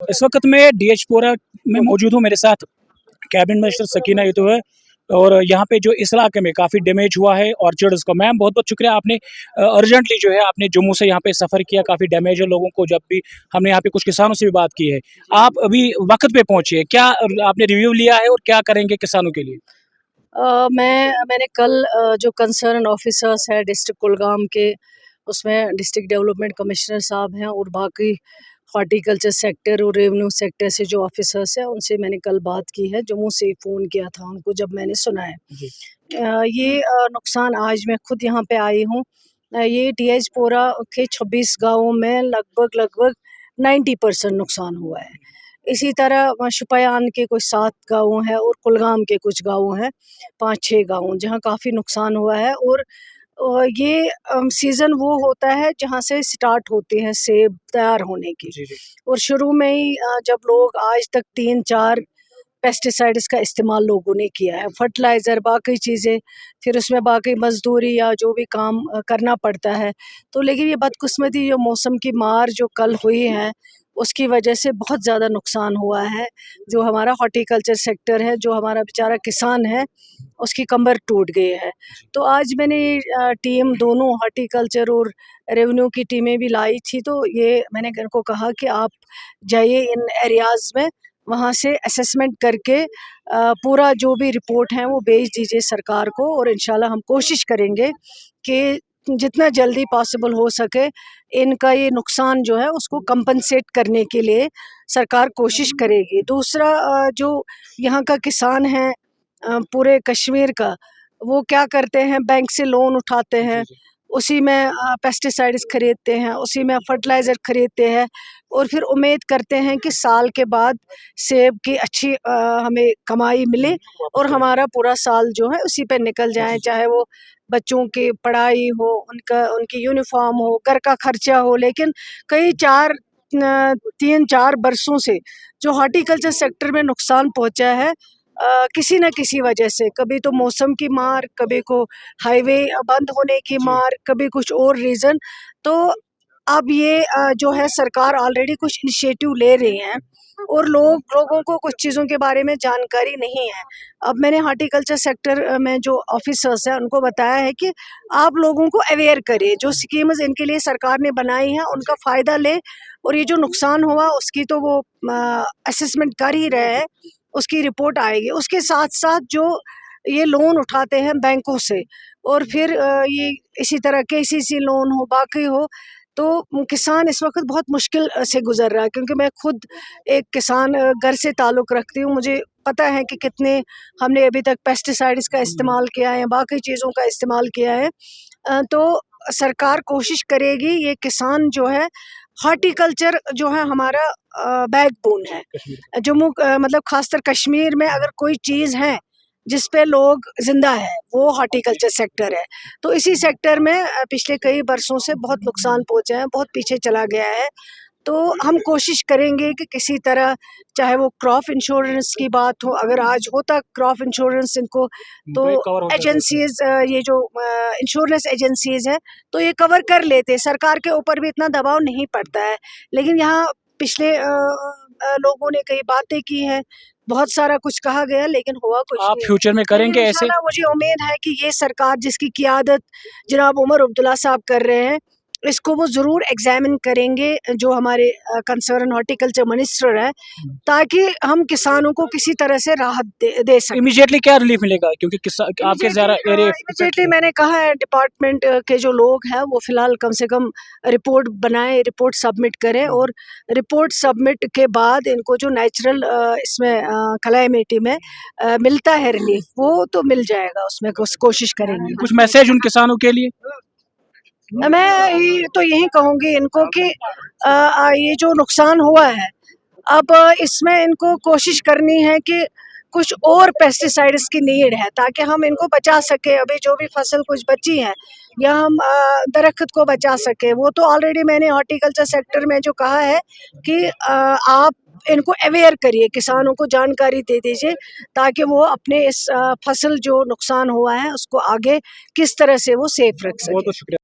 इस वक़्त मैं डीएचपुरा में मौजूद हूँ, मेरे साथ कैबिनेट मिनिस्टर सकीना यतू है और यहाँ पे जो इस इलाके में काफ़ी डैमेज हुआ है ऑर्चर्ड्स का। मैम बहुत-बहुत शुक्रिया आपने अर्जेंटली जो है आपने जम्मू से यहाँ पे सफ़र किया, काफ़ी डैमेज है लोगों को जब भी हमने यहाँ पे कुछ किसानों से भी बात की है। आप अभी वक़्त पे पहुँचे हैं, क्या आपने रिव्यू लिया है और क्या करेंगे किसानों के लिए? मैंने कल जो कंसर्न ऑफिसर्स है डिस्ट्रिक्ट कुलगाम के, उसमें डिस्ट्रिक्ट डेवलपमेंट कमिश्नर साहब हैं और बाकी हॉर्टिकल्चर सेक्टर और रेवेन्यू सेक्टर से जो ऑफिसर्स हैं उनसे मैंने कल बात की है। जम्मू से फ़ोन किया था उनको जब मैंने सुना है। जी। ये नुकसान आज मैं खुद यहाँ पे आई हूँ। ये डीएचपुरा के 26 गाँवों में लगभग 90% नुकसान हुआ है। इसी तरह शुपयान के कुछ 7 गाँव हैं और कुलगाम के कुछ गाँव हैं, 5-6 गाँव जहाँ काफ़ी नुकसान हुआ है। और ये सीज़न वो होता है जहाँ से स्टार्ट होते हैं सेब तैयार होने की। जी, जी। और शुरू में ही जब लोग आज तक 3-4 पेस्टिसाइड्स का इस्तेमाल लोगों ने किया है, फर्टिलाइज़र बाकी चीज़ें, फिर उसमें बाकी मज़दूरी या जो भी काम करना पड़ता है। तो लेकिन ये बदकिस्मती जो मौसम की मार जो कल हुई है, उसकी वजह से बहुत ज़्यादा नुकसान हुआ है। जो हमारा हॉर्टिकल्चर सेक्टर है, जो हमारा बेचारा किसान है, उसकी कमर टूट गई है। तो आज मैंने टीम दोनों हॉर्टिकल्चर और रेवेन्यू की टीमें भी लाई थी, तो ये मैंने इनको कहा कि आप जाइए इन एरियाज़ में, वहाँ से असेसमेंट करके पूरा जो भी रिपोर्ट है वो भेज दीजिए सरकार को। और इंशाल्लाह हम कोशिश करेंगे कि जितना जल्दी पॉसिबल हो सके इनका ये नुकसान जो है उसको कंपनसेट करने के लिए सरकार कोशिश करेगी। दूसरा जो यहाँ का किसान है पूरे कश्मीर का, वो क्या करते हैं, बैंक से लोन उठाते हैं, उसी में पेस्टिसाइड्स खरीदते हैं, उसी में फर्टिलाइज़र खरीदते हैं और फिर उम्मीद करते हैं कि साल के बाद सेब की अच्छी हमें कमाई मिले और हमारा पूरा साल जो है उसी पे निकल जाए, चाहे वो बच्चों की पढ़ाई हो, उनकी यूनिफ़ॉर्म हो, घर का खर्चा हो। लेकिन कई 3-4 बरसों से जो हॉर्टिकल्चर सेक्टर में नुकसान पहुँचा है किसी न किसी वजह से, कभी तो मौसम की मार, कभी को हाईवे बंद होने की मार, कभी कुछ और रीज़न। तो अब ये जो है सरकार ऑलरेडी कुछ इनिशिएटिव ले रही हैं और लोगों को कुछ चीज़ों के बारे में जानकारी नहीं है। अब मैंने हॉर्टिकल्चर सेक्टर में जो ऑफिसर्स हैं उनको बताया है कि आप लोगों को अवेयर करिए, जो स्कीम्स इनके लिए सरकार ने बनाई हैं उनका फ़ायदा लें। और ये जो नुकसान हुआ उसकी तो वो असेसमेंट कर ही रहे हैं, उसकी रिपोर्ट आएगी। उसके साथ-साथ जो ये लोन उठाते हैं बैंकों से और फिर ये इसी तरह केसीसी लोन हो, बाकी हो, तो किसान इस वक़्त बहुत मुश्किल से गुज़र रहा है। क्योंकि मैं खुद एक किसान घर से ताल्लुक़ रखती हूँ, मुझे पता है कि कितने हमने अभी तक पेस्टिसाइड्स का इस्तेमाल किया है, बाकी चीज़ों का इस्तेमाल किया है। तो सरकार कोशिश करेगी, ये किसान जो है, हॉर्टिकल्चर जो है हमारा बैकबोन है। जम्मू मतलब ख़ासकर कश्मीर में अगर कोई चीज़ है जिस पे लोग ज़िंदा है, वो हॉर्टिकल्चर सेक्टर है। तो इसी सेक्टर में पिछले कई बरसों से बहुत नुकसान पहुँचा है, बहुत पीछे चला गया है। तो हम कोशिश करेंगे कि किसी तरह, चाहे वो क्रॉप इंश्योरेंस की बात हो, अगर आज होता क्रॉप इंश्योरेंस इनको, तो तो ये कवर हो सकता है। एजेंसीज़ ये जो इंश्योरेंस एजेंसीज़ हैं, तो ये कवर कर लेते। सरकार के ऊपर भी इतना दबाव नहीं पड़ता है। लेकिन यहाँ पिछले लोगों ने कई बातें की हैं, बहुत सारा कुछ कहा गया लेकिन हुआ कुछ आप नहीं। फ्यूचर में लेकिन करेंगे ऐसे? इंशाल्लाह मुझे उम्मीद है कि ये सरकार जिसकी क़ियादत जनाब उमर अब्दुल्ला साहब कर रहे हैं, इसको वो ज़रूर एग्ज़ामिन करेंगे, जो हमारे कंसर्न हॉर्टिकल्चर मिनिस्टर हैं, ताकि हम किसानों को किसी तरह से राहत दे सकें। इमीडिएटली क्या रिलीफ मिलेगा? क्योंकि आपके ज़रा एरिया इमीडिएटली मैंने कहा है डिपार्टमेंट के जो लोग हैं वो फ़िलहाल कम से कम रिपोर्ट बनाएँ, रिपोर्ट सबमिट करें और रिपोर्ट सबमिट के बाद इनको जो नेचुरल इसमें कैलेमिटी में मिलता है रिलीफ, वो तो मिल जाएगा, उसमें कोशिश करेंगे। कुछ मैसेज उन किसानों के लिए? मैं ये तो यही कहूँगी इनको कि ये जो नुकसान हुआ है, अब इसमें इनको कोशिश करनी है कि कुछ और पेस्टिसाइड्स की नीड है ताकि हम इनको बचा सकें। अभी जो भी फसल कुछ बची है या हम दरख्त को बचा सकें, वो तो ऑलरेडी मैंने हॉर्टिकल्चर सेक्टर में जो कहा है कि आप इनको अवेयर करिए, किसानों को जानकारी दे दीजिए ताकि वो अपने इस फसल जो नुकसान हुआ है उसको आगे किस तरह से वो सेफ रख सकें। बहुत-बहुत शुक्रिया।